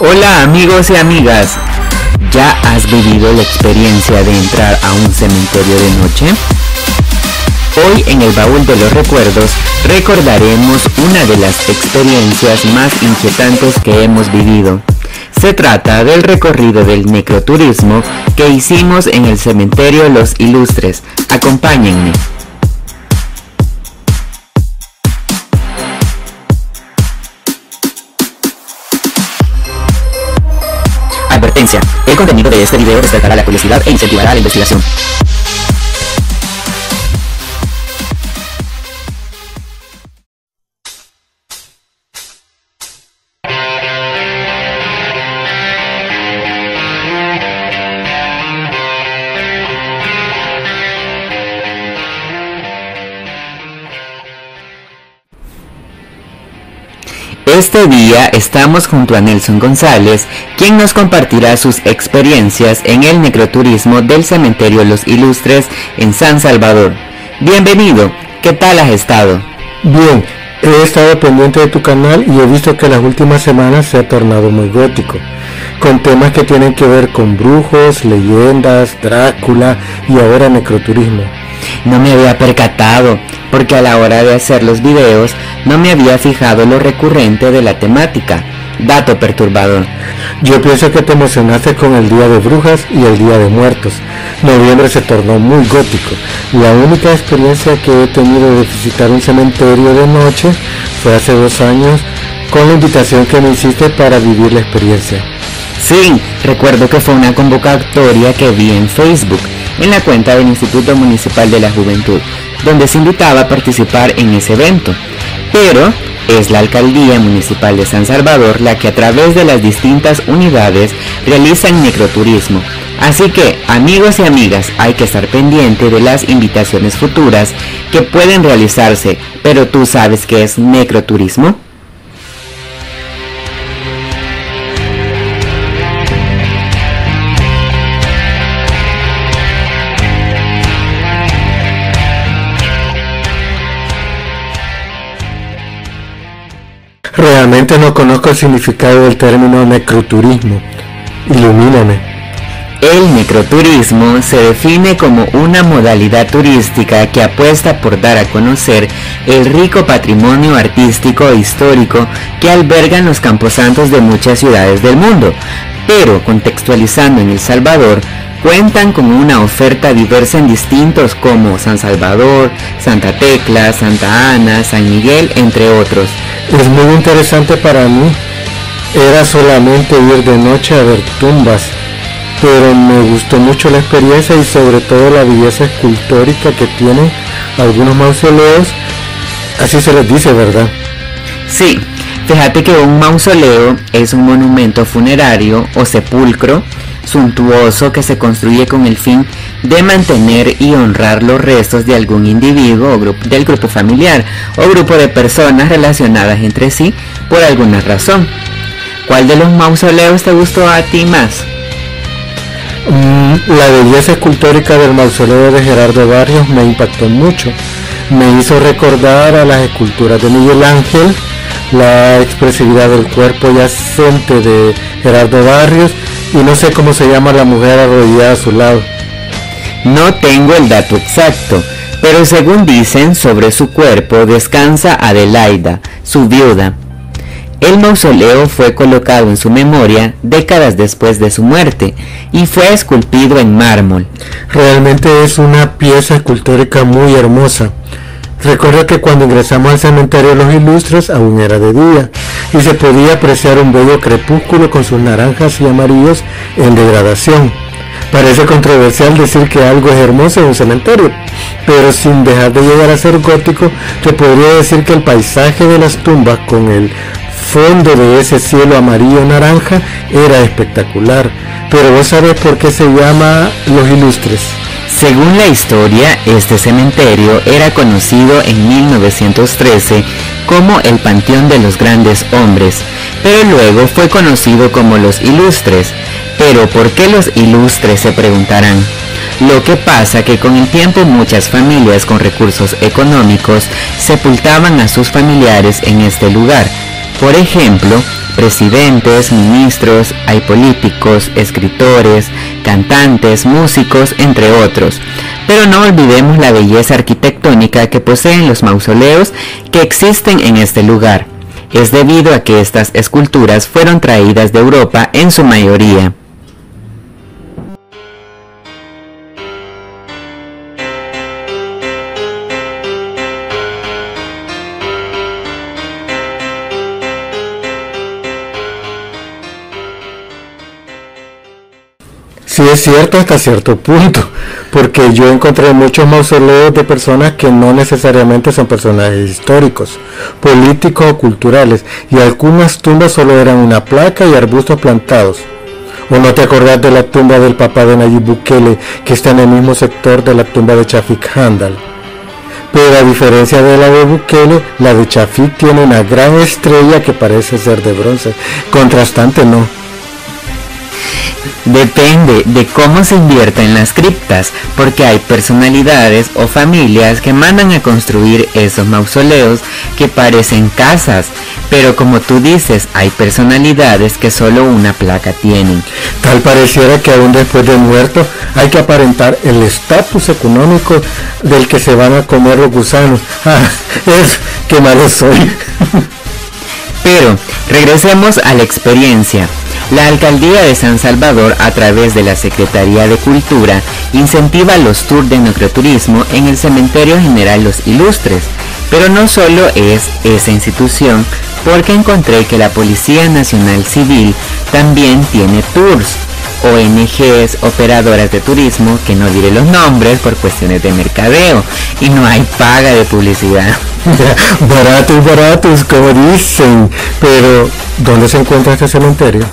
Hola amigos y amigas, ¿ya has vivido la experiencia de entrar a un cementerio de noche? Hoy en el baúl de los recuerdos recordaremos una de las experiencias más inquietantes que hemos vivido. Se trata del recorrido del necroturismo que hicimos en el cementerio Los Ilustres. Acompáñenme. Advertencia: el contenido de este video despertará la curiosidad e incentivará la investigación. Este día estamos junto a Nelson González, quien nos compartirá sus experiencias en el necroturismo del cementerio Los Ilustres en San Salvador. Bienvenido, ¿qué tal has estado? Bien, he estado pendiente de tu canal y he visto que las últimas semanas se ha tornado muy gótico, con temas que tienen que ver con brujos, leyendas, Drácula y ahora necroturismo. No me había percatado, porque a la hora de hacer los videos no me había fijado lo recurrente de la temática. Dato perturbador. Yo pienso que te emocionaste con el Día de Brujas y el Día de Muertos. Noviembre se tornó muy gótico. La única experiencia que he tenido de visitar un cementerio de noche fue hace 2 años, con la invitación que me hiciste para vivir la experiencia. Sí, recuerdo que fue una convocatoria que vi en Facebook, en la cuenta del Instituto Municipal de la Juventud, donde se invitaba a participar en ese evento. Pero es la Alcaldía Municipal de San Salvador la que a través de las distintas unidades realizan necroturismo. Así que, amigos y amigas, hay que estar pendiente de las invitaciones futuras que pueden realizarse. Pero ¿tú sabes qué es necroturismo? Realmente no conozco el significado del término necroturismo. Ilumíname. El necroturismo se define como una modalidad turística que apuesta por dar a conocer el rico patrimonio artístico e histórico que albergan los camposantos de muchas ciudades del mundo, pero contextualizando en El Salvador, cuentan con una oferta diversa en distintos como San Salvador, Santa Tecla, Santa Ana, San Miguel, entre otros. Es muy interesante para mí. Era solamente ir de noche a ver tumbas, pero me gustó mucho la experiencia y sobre todo la belleza escultórica que tienen algunos mausoleos. Así se les dice, ¿verdad? Sí, fíjate que un mausoleo es un monumento funerario o sepulcro suntuoso que se construye con el fin de mantener y honrar los restos de algún individuo o del grupo familiar o grupo de personas relacionadas entre sí por alguna razón. ¿Cuál de los mausoleos te gustó a ti más? La belleza escultórica del mausoleo de Gerardo Barrios me impactó mucho. Me hizo recordar a las esculturas de Miguel Ángel, la expresividad del cuerpo yacente de Gerardo Barrios, y no sé cómo se llama la mujer arrodillada a su lado. No tengo el dato exacto, pero según dicen, sobre su cuerpo descansa Adelaida, su viuda. El mausoleo fue colocado en su memoria décadas después de su muerte y fue esculpido en mármol. Realmente es una pieza escultórica muy hermosa. Recuerdo que cuando ingresamos al cementerio Los Ilustres aún era de día y se podía apreciar un bello crepúsculo con sus naranjas y amarillos en degradación. Parece controversial decir que algo es hermoso en un cementerio, pero sin dejar de llegar a ser gótico, te podría decir que el paisaje de las tumbas con el fondo de ese cielo amarillo naranja era espectacular. Pero ¿vos sabés por qué se llama Los Ilustres? Según la historia, este cementerio era conocido en 1913 como el Panteón de los Grandes Hombres, pero luego fue conocido como Los Ilustres. ¿Pero por qué Los Ilustres?, se preguntarán. Lo que pasa que con el tiempo muchas familias con recursos económicos sepultaban a sus familiares en este lugar, Por ejemplo, presidentes, ministros, hay políticos, escritores, cantantes, músicos, entre otros. Pero no olvidemos la belleza arquitectónica que poseen los mausoleos que existen en este lugar. Es debido a que estas esculturas fueron traídas de Europa en su mayoría. Sí, es cierto hasta cierto punto, porque yo encontré muchos mausoleos de personas que no necesariamente son personajes históricos, políticos o culturales, y algunas tumbas solo eran una placa y arbustos plantados. ¿O no te acordás de la tumba del papá de Nayib Bukele, que está en el mismo sector de la tumba de Chafik Handal? Pero a diferencia de la de Bukele, la de Chafik tiene una gran estrella que parece ser de bronce. Contrastante, ¿no? Depende de cómo se invierta en las criptas, porque hay personalidades o familias que mandan a construir esos mausoleos que parecen casas, pero como tú dices, hay personalidades que solo una placa tienen. Tal pareciera que aún después de muerto hay que aparentar el estatus económico del que se van a comer los gusanos. ¡Qué malo soy! Pero regresemos a la experiencia. La Alcaldía de San Salvador, a través de la Secretaría de Cultura, incentiva los tours de necroturismo en el Cementerio General Los Ilustres. Pero no solo es esa institución, porque encontré que la Policía Nacional Civil también tiene tours. ONGs, operadoras de turismo, que no diré los nombres por cuestiones de mercadeo, y no hay paga de publicidad. Baratos, como dicen. Pero, ¿dónde se encuentra este cementerio?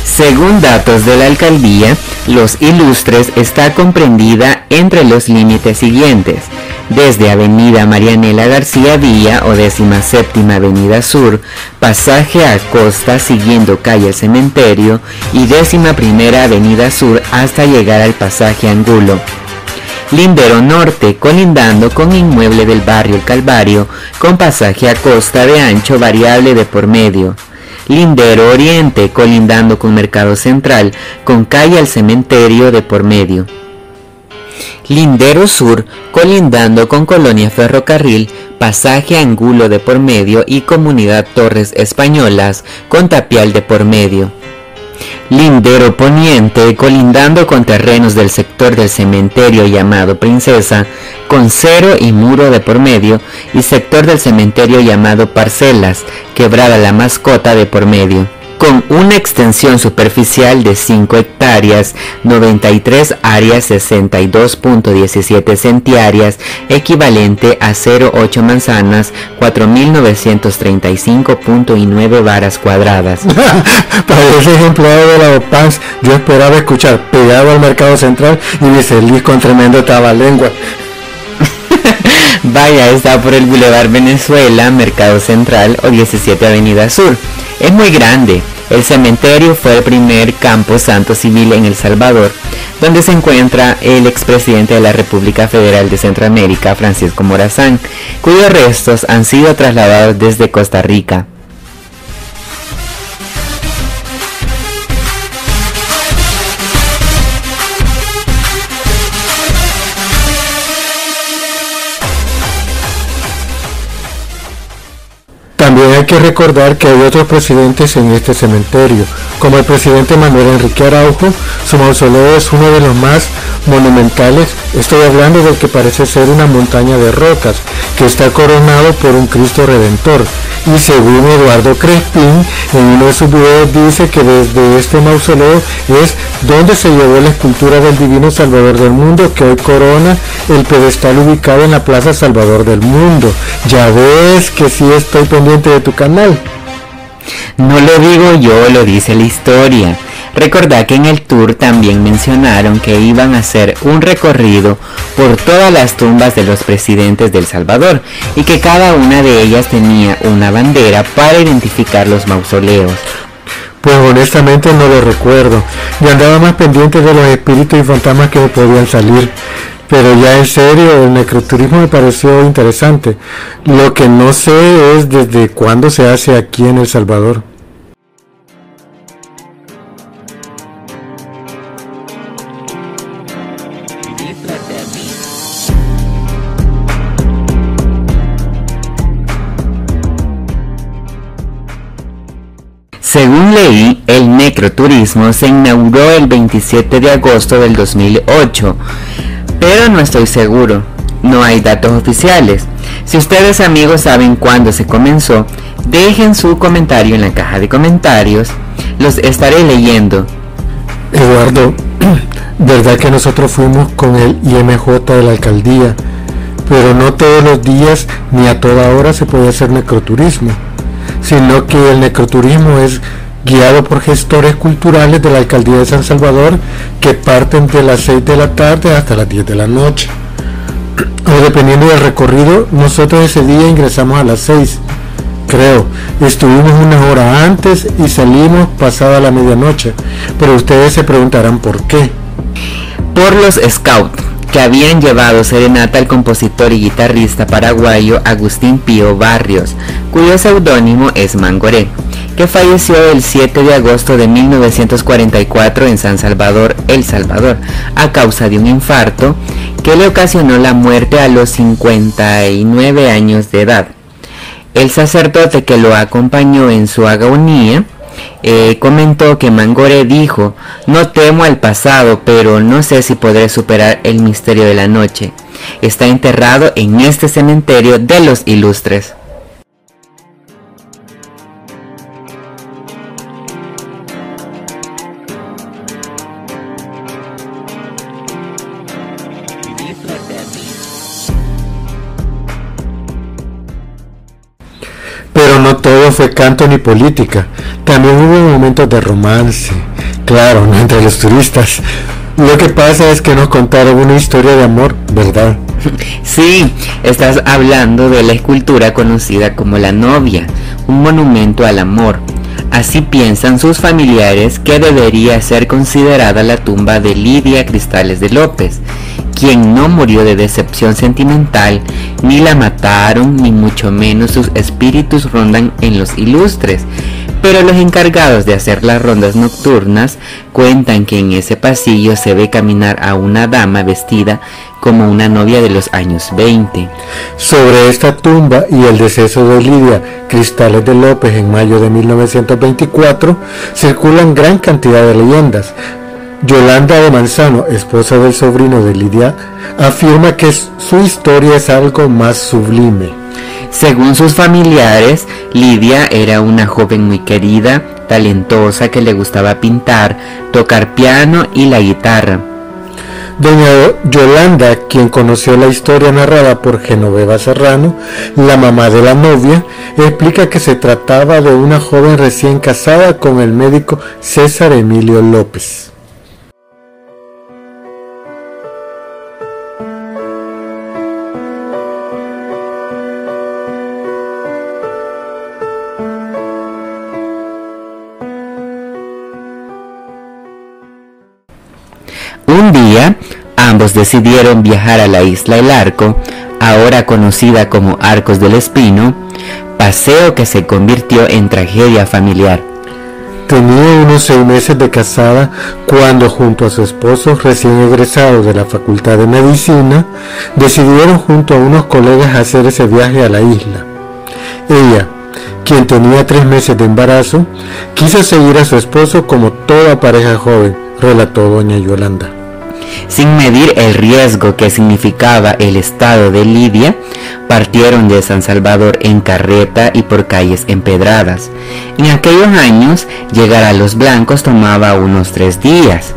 Según datos de la alcaldía, Los Ilustres está comprendida entre los límites siguientes: desde Avenida Marianela García Villa o 17ª Avenida Sur, pasaje a Costa siguiendo calle El Cementerio y 11ª Avenida Sur hasta llegar al pasaje Angulo. Lindero Norte, colindando con inmueble del barrio El Calvario, con pasaje a Costa de ancho variable de por medio. Lindero Oriente, colindando con Mercado Central, con calle al Cementerio de por medio. Lindero Sur, colindando con Colonia Ferrocarril, pasaje Angulo de por medio y Comunidad Torres Españolas, con tapial de por medio. Lindero Poniente, colindando con terrenos del sector del cementerio llamado Princesa, con cero y muro de por medio, y sector del cementerio llamado Parcelas, quebrada la Mascota de por medio. Con una extensión superficial de 5 hectáreas, 93 áreas 62.17 centiáreas, equivalente a 0,8 manzanas, 4.935.9 varas cuadradas. Para ese empleado de la OPANS, yo esperaba escuchar pegado al Mercado Central y mi feliz con tremendo trabalengua. Vaya, está por el Boulevard Venezuela, Mercado Central o 17 Avenida Sur. Es muy grande. El cementerio fue el primer campo santo civil en El Salvador, donde se encuentra el expresidente de la República Federal de Centroamérica, Francisco Morazán, cuyos restos han sido trasladados desde Costa Rica. También hay que recordar que hay otros presidentes en este cementerio, como el presidente Manuel Enrique Araujo. Su mausoleo es uno de los más monumentales. Estoy hablando del que parece ser una montaña de rocas, que está coronado por un Cristo Redentor. Y según Eduardo Crespín, en uno de sus videos dice que desde este mausoleo es donde se llevó la escultura del Divino Salvador del Mundo, que hoy corona el pedestal ubicado en la Plaza Salvador del Mundo. Ya ves que sí estoy pendiente de tu canal. No lo digo yo, lo dice la historia. Recordá que en el tour también mencionaron que iban a hacer un recorrido por todas las tumbas de los presidentes de El Salvador y que cada una de ellas tenía una bandera para identificar los mausoleos. Pues honestamente no lo recuerdo. Yo andaba más pendiente de los espíritus y fantasmas que me podían salir. Pero ya en serio, el necroturismo me pareció interesante. Lo que no sé es desde cuándo se hace aquí en El Salvador. Según leí, el necroturismo se inauguró el 27 de agosto del 2008, pero no estoy seguro, no hay datos oficiales. Si ustedes amigos saben cuándo se comenzó, dejen su comentario en la caja de comentarios, los estaré leyendo. Eduardo, verdad que nosotros fuimos con el IMJ de la alcaldía, pero no todos los días ni a toda hora se puede hacer necroturismo, sino que el necroturismo es guiado por gestores culturales de la alcaldía de San Salvador que parten de las 6 de la tarde hasta las 10 de la noche. O dependiendo del recorrido, nosotros ese día ingresamos a las 6, creo. Estuvimos una hora antes y salimos pasada la medianoche, pero ustedes se preguntarán por qué. Por los scouts que habían llevado serenata al compositor y guitarrista paraguayo Agustín Pío Barrios, cuyo seudónimo es Mangoré, que falleció el 7 de agosto de 1944 en San Salvador, El Salvador, a causa de un infarto que le ocasionó la muerte a los 59 años de edad. El sacerdote que lo acompañó en su agonía comentó que Mangoré dijo: "No temo al pasado, pero no sé si podré superar el misterio de la noche. Está enterrado en este cementerio de los ilustres". Pero no todo fue canto ni política, también hubo momentos de romance, claro, no entre los turistas. Lo que pasa es que nos contaron una historia de amor, ¿verdad? Sí, estás hablando de la escultura conocida como La Novia, un monumento al amor. Así piensan sus familiares que debería ser considerada la tumba de Lidia Cristales de López, quien no murió de decepción sentimental, ni la mataron, ni mucho menos sus espíritus rondan en los ilustres. Pero los encargados de hacer las rondas nocturnas cuentan que en ese pasillo se ve caminar a una dama vestida como una novia de los años 20. Sobre esta tumba y el deceso de Lidia Cristales de López en mayo de 1924 circulan gran cantidad de leyendas. Yolanda de Manzano, esposa del sobrino de Lidia, afirma que su historia es algo más sublime. Según sus familiares, Lidia era una joven muy querida, talentosa, que le gustaba pintar, tocar piano y la guitarra. Doña Yolanda, quien conoció la historia narrada por Genoveva Serrano, la mamá de la novia, explica que se trataba de una joven recién casada con el médico César Emilio López. Un día, ambos decidieron viajar a la isla El Arco, ahora conocida como Arcos del Espino, paseo que se convirtió en tragedia familiar. Tenía unos 6 meses de casada cuando, junto a su esposo recién egresado de la Facultad de Medicina, decidieron junto a unos colegas hacer ese viaje a la isla. Ella, quien tenía 3 meses de embarazo, quiso seguir a su esposo como toda pareja joven, relató doña Yolanda. Sin medir el riesgo que significaba el estado de Lidia, partieron de San Salvador en carreta y por calles empedradas. En aquellos años, llegar a Los Blancos tomaba unos 3 días.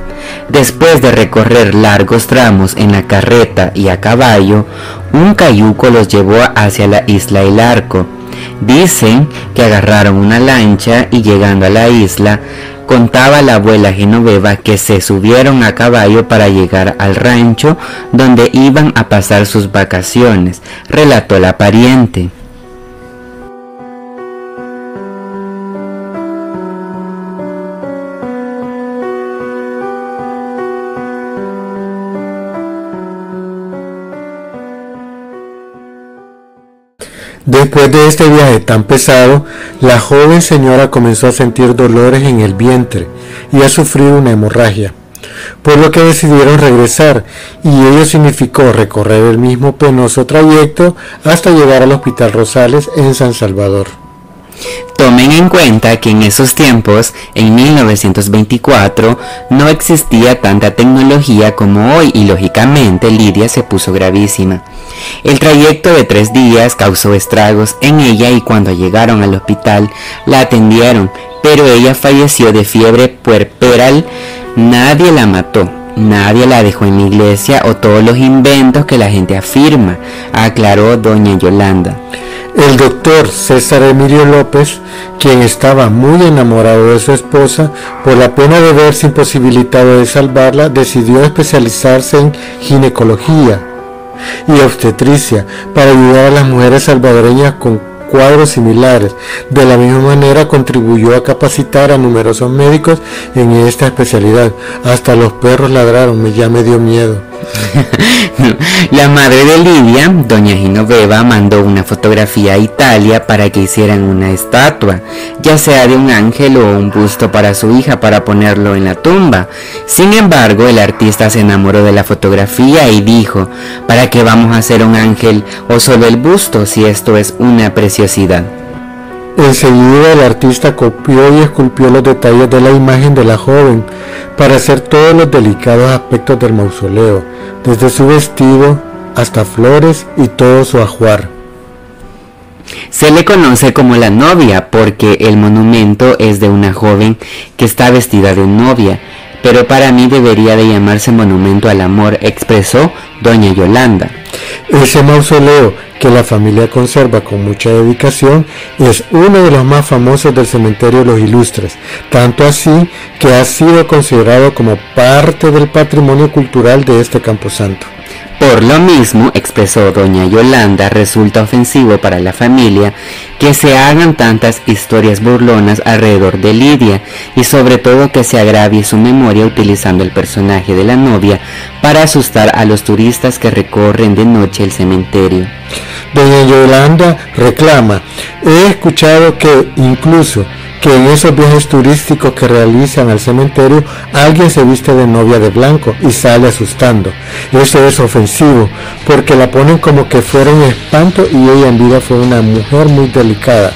Después de recorrer largos tramos en la carreta y a caballo, un cayuco los llevó hacia la isla El Arco. Dicen que agarraron una lancha y, llegando a la isla, contaba la abuela Genoveva que se subieron a caballo para llegar al rancho donde iban a pasar sus vacaciones, relató la pariente. Después de este viaje tan pesado, la joven señora comenzó a sentir dolores en el vientre y a sufrir una hemorragia, por lo que decidieron regresar, y ello significó recorrer el mismo penoso trayecto hasta llegar al Hospital Rosales en San Salvador. Tomen en cuenta que en esos tiempos, en 1924, no existía tanta tecnología como hoy y lógicamente Lidia se puso gravísima. El trayecto de 3 días causó estragos en ella y cuando llegaron al hospital la atendieron, pero ella falleció de fiebre puerperal. Nadie la mató, nadie la dejó en la iglesia o todos los inventos que la gente afirma, aclaró doña Yolanda. El doctor César Emilio López, quien estaba muy enamorado de su esposa, por la pena de verse imposibilitado de salvarla, decidió especializarse en ginecología y obstetricia para ayudar a las mujeres salvadoreñas con cuadros similares. De la misma manera contribuyó a capacitar a numerosos médicos en esta especialidad. Hasta los perros ladraron, ya me dio miedo. La madre de Lidia, doña Genoveva, mandó una fotografía a Italia para que hicieran una estatua, ya sea de un ángel o un busto para su hija para ponerlo en la tumba. Sin embargo, el artista se enamoró de la fotografía y dijo: ¿para qué vamos a hacer un ángel o solo el busto si esto es una preciosidad? Enseguida el artista copió y esculpió los detalles de la imagen de la joven para hacer todos los delicados aspectos del mausoleo, desde su vestido hasta flores y todo su ajuar. Se le conoce como la novia porque el monumento es de una joven que está vestida de novia, pero para mí debería de llamarse monumento al amor, expresó doña Yolanda. Ese mausoleo, que la familia conserva con mucha dedicación, es uno de los más famosos del cementerio de los Ilustres, tanto así que ha sido considerado como parte del patrimonio cultural de este camposanto. Por lo mismo, expresó doña Yolanda, resulta ofensivo para la familia que se hagan tantas historias burlonas alrededor de Lidia y sobre todo que se agravie su memoria utilizando el personaje de la novia para asustar a los turistas que recorren de noche el cementerio. Doña Yolanda reclama: he escuchado que incluso que en esos viajes turísticos que realizan al cementerio alguien se viste de novia de blanco y sale asustando. Eso es ofensivo porque la ponen como que fuera un espanto y ella en vida fue una mujer muy delicada.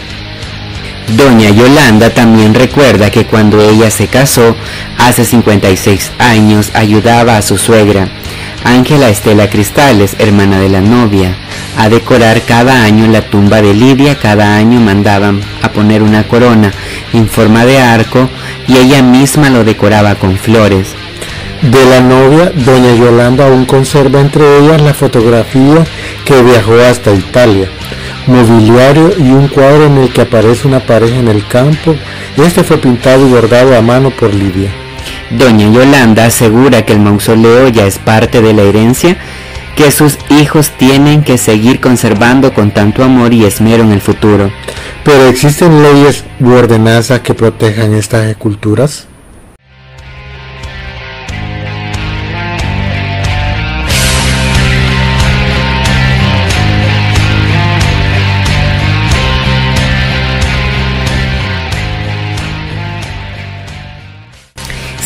Doña Yolanda también recuerda que cuando ella se casó hace 56 años ayudaba a su suegra, Ángela Estela Cristales, hermana de la novia, a decorar cada año la tumba de Lidia. Cada año mandaban a poner una corona en forma de arco y ella misma lo decoraba con flores. De la novia, doña Yolanda aún conserva entre ellas la fotografía que viajó hasta Italia, mobiliario y un cuadro en el que aparece una pareja en el campo. Este fue pintado y bordado a mano por Lidia. Doña Yolanda asegura que el mausoleo ya es parte de la herencia que sus hijos tienen que seguir conservando con tanto amor y esmero en el futuro. ¿Pero existen leyes u ordenanzas que protejan estas esculturas?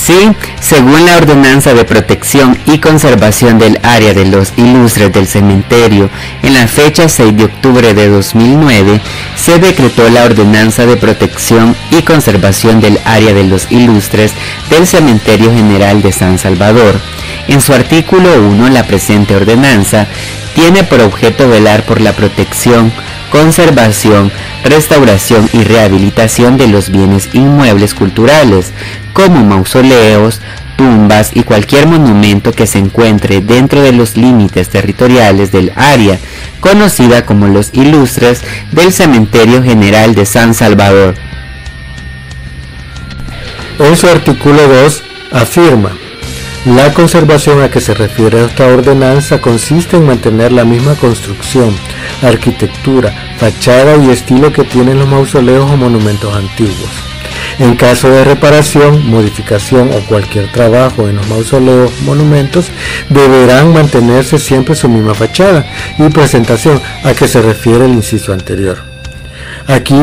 Sí, según la Ordenanza de Protección y Conservación del Área de los Ilustres del Cementerio, en la fecha 6 de octubre de 2009, se decretó la Ordenanza de Protección y Conservación del Área de los Ilustres del Cementerio General de San Salvador. En su artículo 1, la presente ordenanza tiene por objeto velar por la protección, conservación, restauración y rehabilitación de los bienes inmuebles culturales, como mausoleos, tumbas y cualquier monumento que se encuentre dentro de los límites territoriales del área, conocida como los Ilustres del Cementerio General de San Salvador. En su artículo 2 afirma: la conservación a que se refiere esta ordenanza consiste en mantener la misma construcción, arquitectura, fachada y estilo que tienen los mausoleos o monumentos antiguos. En caso de reparación, modificación o cualquier trabajo en los mausoleos monumentos, deberán mantenerse siempre su misma fachada y presentación, a que se refiere el inciso anterior. Aquí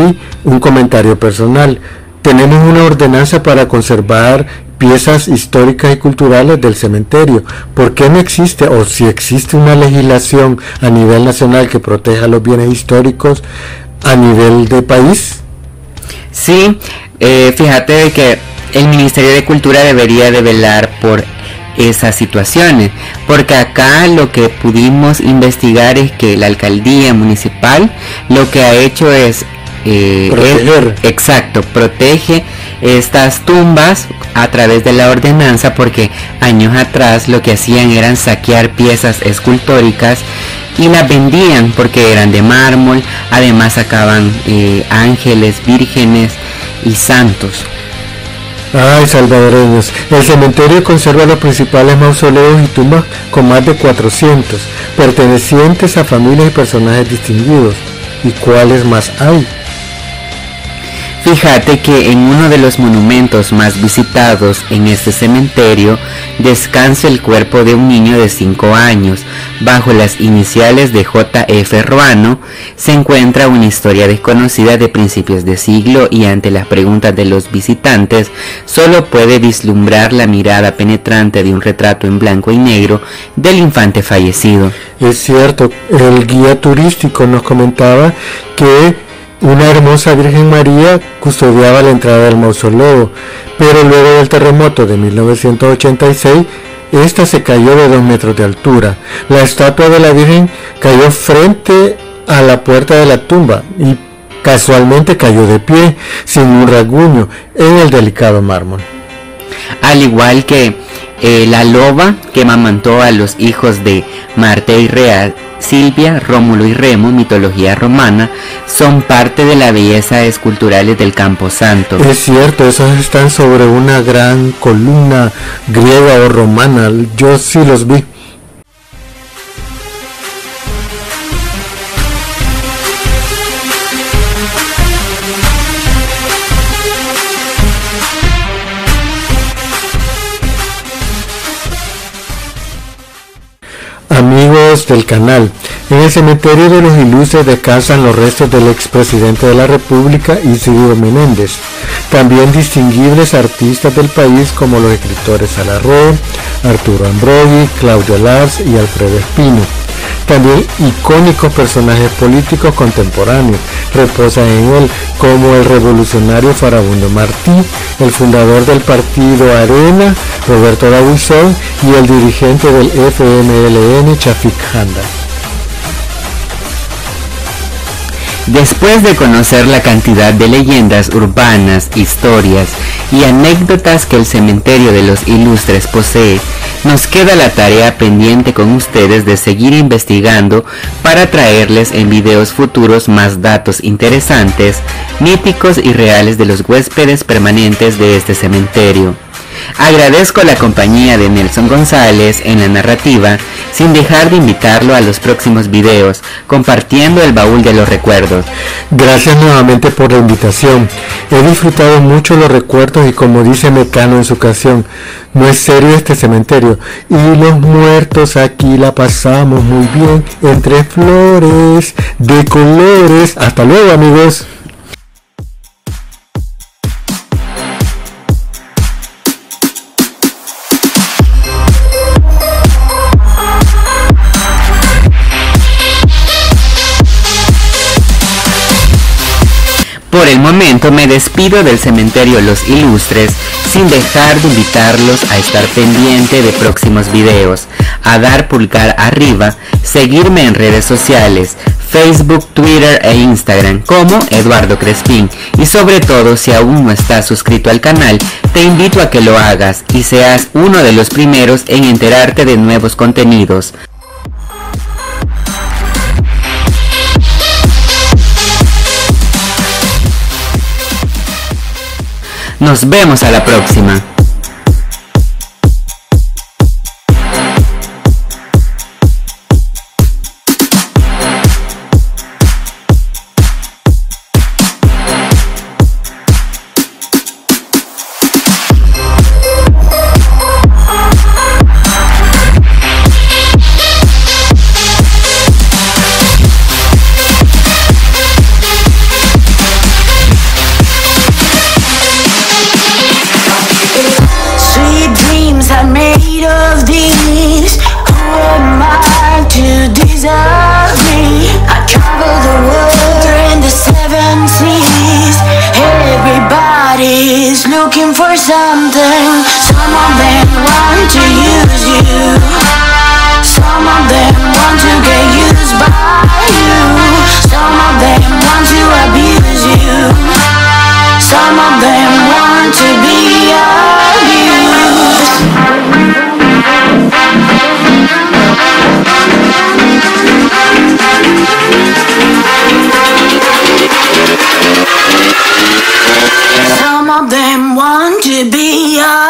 un comentario personal. Tenemos una ordenanza para conservar piezas históricas y culturales del cementerio. ¿Por qué no existe, o si existe, una legislación a nivel nacional que proteja los bienes históricos a nivel de país? Sí, fíjate de que el Ministerio de Cultura debería de velar por esas situaciones, porque acá lo que pudimos investigar es que la alcaldía municipal lo que ha hecho es proteger. Exacto, protege estas tumbas a través de la ordenanza, porque años atrás lo que hacían eran saquear piezas escultóricas y las vendían porque eran de mármol. Además sacaban ángeles, vírgenes y santos. Ay, salvadoreños, el cementerio conserva los principales mausoleos y tumbas con más de 400, pertenecientes a familias y personajes distinguidos. ¿Y cuáles más hay? Fíjate que en uno de los monumentos más visitados en este cementerio descansa el cuerpo de un niño de 5 años. Bajo las iniciales de J.F. Ruano se encuentra una historia desconocida de principios de siglo, y ante las preguntas de los visitantes solo puede vislumbrar la mirada penetrante de un retrato en blanco y negro del infante fallecido. Es cierto, el guía turístico nos comentaba que una hermosa Virgen María custodiaba la entrada del mausoleo, pero luego del terremoto de 1986, esta se cayó de 2 metros de altura. La estatua de la Virgen cayó frente a la puerta de la tumba y casualmente cayó de pie, sin un rasguño, en el delicado mármol. Al igual que la loba que amamantó a los hijos de Marte y Rea, Silvia, Rómulo y Remo, mitología romana, son parte de la belleza esculturales del Camposanto. Es cierto, esos están sobre una gran columna griega o romana. Yo sí los vi. Amigos del canal, en el cementerio de los Ilustres descansan los restos del expresidente de la República, Isidro Menéndez. También distinguibles artistas del país como los escritores Salarro, Arturo Ambroggi, Claudio Lars y Alfredo Espino. También icónicos personajes políticos contemporáneos reposan en él, como el revolucionario Farabundo Martí, el fundador del partido Arena, Roberto Dawson, y el dirigente del FMLN, Chafik Handa. Después de conocer la cantidad de leyendas urbanas, historias y anécdotas que el cementerio de los Ilustres posee, nos queda la tarea pendiente con ustedes de seguir investigando para traerles en videos futuros más datos interesantes, míticos y reales de los huéspedes permanentes de este cementerio. Agradezco la compañía de Nelson González en la narrativa, sin dejar de invitarlo a los próximos videos, compartiendo el baúl de los recuerdos. Gracias nuevamente por la invitación. He disfrutado mucho los recuerdos y, como dice Mecano en su canción, no es serio este cementerio, y los muertos aquí la pasamos muy bien, entre flores de colores. Hasta luego, amigos. Por el momento me despido del cementerio Los Ilustres, sin dejar de invitarlos a estar pendiente de próximos videos, a dar pulgar arriba, seguirme en redes sociales, Facebook, Twitter e Instagram como Eduardo Crespín, y sobre todo, si aún no estás suscrito al canal, te invito a que lo hagas y seas uno de los primeros en enterarte de nuevos contenidos. Nos vemos a la próxima. always looking for something. Some of them want to use you. Some of them want to get used by you. Some of them want to abuse you. Some of them want to be abused. Some of them want to be abused.